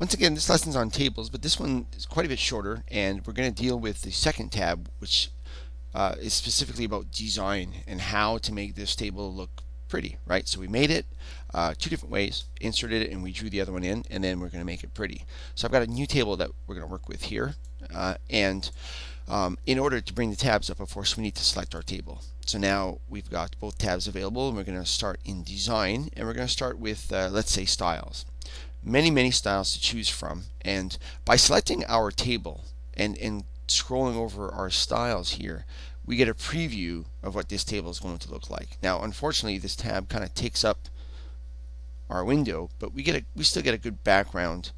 Once again, this lesson's on tables, but this one is quite a bit shorter, and we're going to deal with the second tab, which is specifically about design and how to make this table look pretty, right? So we made it two different ways, inserted it, and we drew the other one in, and then we're going to make it pretty. So I've got a new table that we're going to work with here, and in order to bring the tabs up, of course, we need to select our table. So now we've got both tabs available, and we're going to start in design, and we're going to start with, let's say, styles. Many styles to choose from, and by selecting our table and scrolling over our styles here, we get a preview of what this table is going to look like. Now, unfortunately, this tab kind of takes up our window, but we still get a good background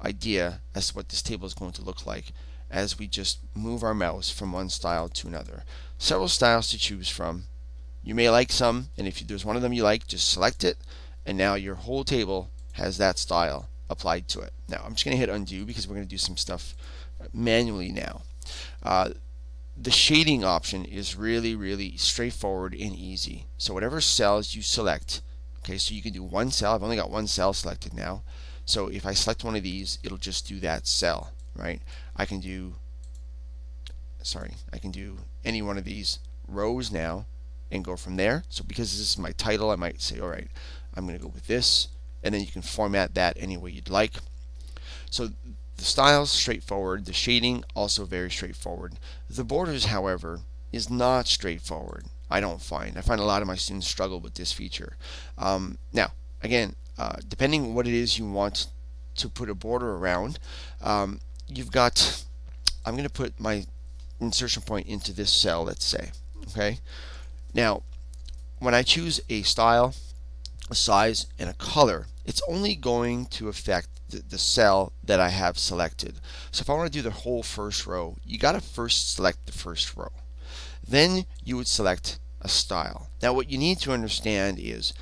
idea as to what this table is going to look like as we just move our mouse from one style to another. Several styles to choose from. You may like some, and if there's one of them you like, just select it, and now your whole table has that style applied to it. Now I'm just going to hit undo because we're going to do some stuff manually now. The shading option is really straightforward and easy. So whatever cells you select, okay, so you can do one cell. I've only got one cell selected now. So if I select one of these, it'll just do that cell, right? I can do any one of these rows now and go from there. So because this is my title, I might say, all right, I'm going to go with this, and then you can format that any way you'd like. So the style's straightforward. The shading also very straightforward. The borders, however, is not straightforward. I find a lot of my students struggle with this feature. Now, again, depending what it is you want to put a border around, you've got. I'm going to put my insertion point into this cell, let's say. Okay. Now, when I choose a style, a size, and a color, it's only going to affect the cell that I have selected. So if I want to do the whole first row, you got to first select the first row. Then you would select a style. Now what you need to understand is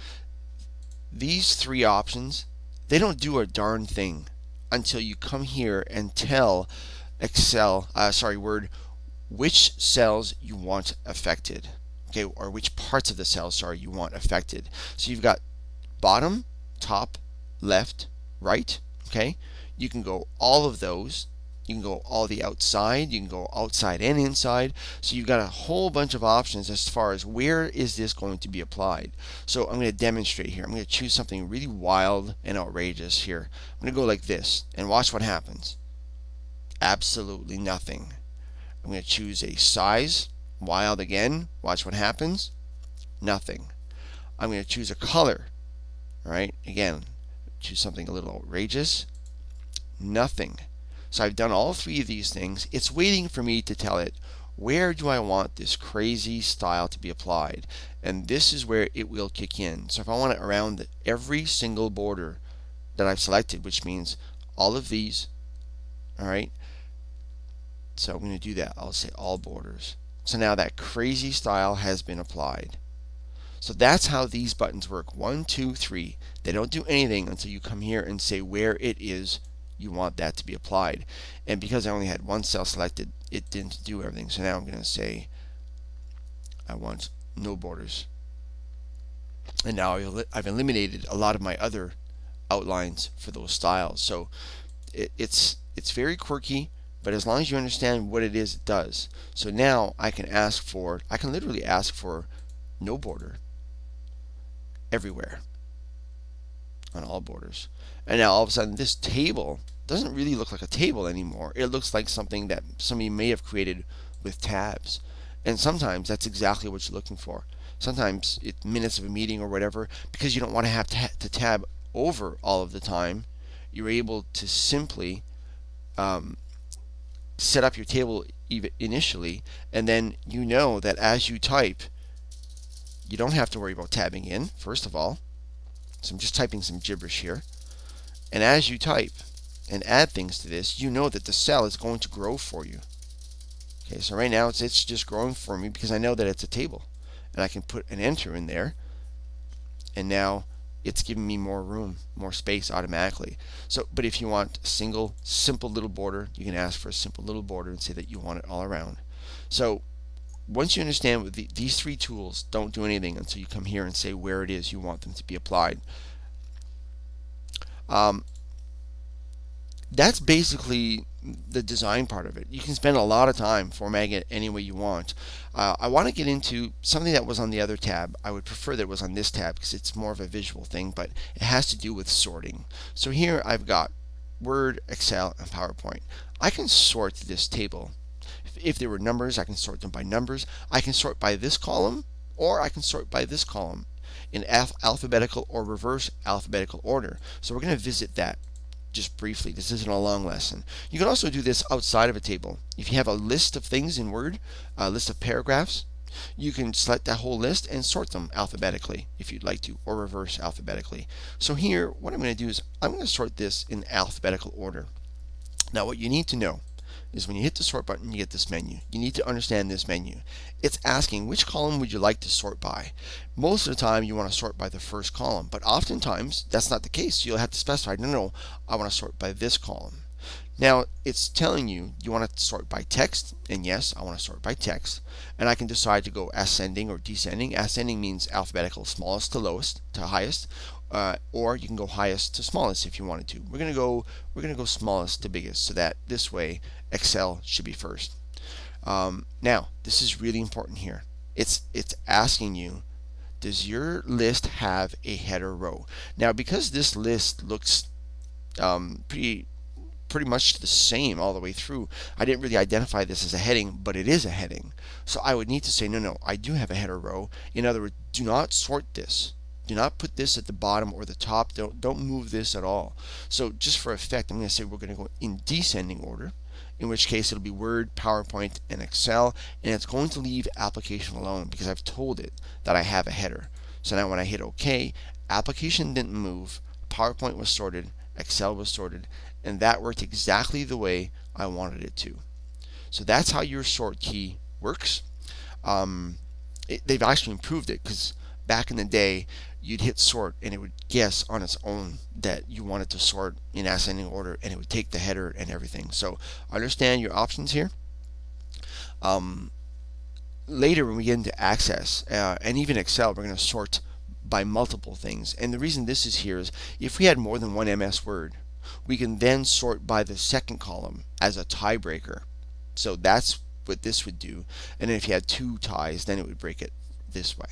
these three options, they don't do a darn thing until you come here and tell Word, which cells you want affected. Okay, or which parts of the cells, sorry, you want affected. So you've got bottom, top, left, right. Okay, you can go all of those. You can go all the outside. You can go outside and inside. So you've got a whole bunch of options as far as where is this going to be applied. So I'm going to demonstrate here. I'm going to choose something really wild and outrageous here. I'm going to go like this and watch what happens. Absolutely nothing. I'm going to choose a size, wild again. Watch what happens. Nothing. I'm going to choose a color. All right, again, choose something a little outrageous. Nothing. So I've done all three of these things. It's waiting for me to tell it, where do I want this crazy style to be applied? And this is where it will kick in. So if I want it around every single border that I've selected, which means all of these, all right, so I'm going to do that. I'll say all borders. So now that crazy style has been applied. So that's how these buttons work. 1, 2, 3. They don't do anything until you come here and say where it is you want that to be applied. And because I only had one cell selected, it didn't do everything. So now I'm going to say I want no borders. And now I've eliminated a lot of my other outlines for those styles. So it's very quirky, but as long as you understand what it is it does. So now I can literally ask for no border everywhere on all borders. And now all of a sudden this table doesn't really look like a table anymore. It looks like something that somebody may have created with tabs. And sometimes that's exactly what you're looking for. Sometimes it's minutes of a meeting or whatever, because you don't want to have to tab over all of the time. You're able to simply set up your table initially, and then you know that as you type, you don't have to worry about tabbing in, first of all. So I'm just typing some gibberish here. And as you type and add things to this, you know that the cell is going to grow for you. Okay, so right now it's just growing for me because I know that it's a table. And I can put an enter in there. And now it's giving me more room, more space automatically. So, but if you want a simple little border, you can ask for a simple little border and say that you want it all around. So once you understand what these three tools don't do anything until you come here and say where it is you want them to be applied. That's basically the design part of it. You can spend a lot of time formatting it any way you want. I want to get into something that was on the other tab. I would prefer that it was on this tab because it's more of a visual thing, but it has to do with sorting. So here I've got Word, Excel, and PowerPoint. I can sort this table. If there were numbers, I can sort them by numbers. I can sort by this column, or I can sort by this column in alphabetical or reverse alphabetical order. So we're going to visit that just briefly. This isn't a long lesson. You can also do this outside of a table. If you have a list of things in Word, a list of paragraphs, you can select that whole list and sort them alphabetically if you'd like to, or reverse alphabetically. So here, what I'm going to do is I'm going to sort this in alphabetical order. Now what you need to know is when you hit the sort button, you get this menu. You need to understand this menu. It's asking which column would you like to sort by. Most of the time you want to sort by the first column, but oftentimes that's not the case. You'll have to specify, no, I want to sort by this column. Now it's telling you want to sort by text, and yes, I want to sort by text, and I can decide to go ascending or descending. Ascending means alphabetical, smallest to lowest to highest, or you can go highest to smallest if you wanted to. We're gonna go smallest to biggest, so that this way Excel should be first. Now this is really important here. It's asking you, does your list have a header row? Now because this list looks pretty much the same all the way through, I didn't really identify this as a heading, but it is a heading. So I would need to say, no, I do have a header row. In other words, do not sort this. Do not put this at the bottom or the top. Don't move this at all. So just for effect, I'm going to say we're going to go in descending order, in which case it'll be Word, PowerPoint, and Excel, and it's going to leave application alone because I've told it that I have a header. So now when I hit OK, application didn't move, PowerPoint was sorted, Excel was sorted, and that worked exactly the way I wanted it to. So that's how your sort key works. They've actually improved it because back in the day, you'd hit sort and it would guess on its own that you wanted to sort in ascending order, and it would take the header and everything. So understand your options here. Later when we get into Access and even Excel, we're going to sort by multiple things. And the reason this is here is if we had more than one MS Word, we can then sort by the second column as a tiebreaker. So that's what this would do. And then if you had two ties, then it would break it this way.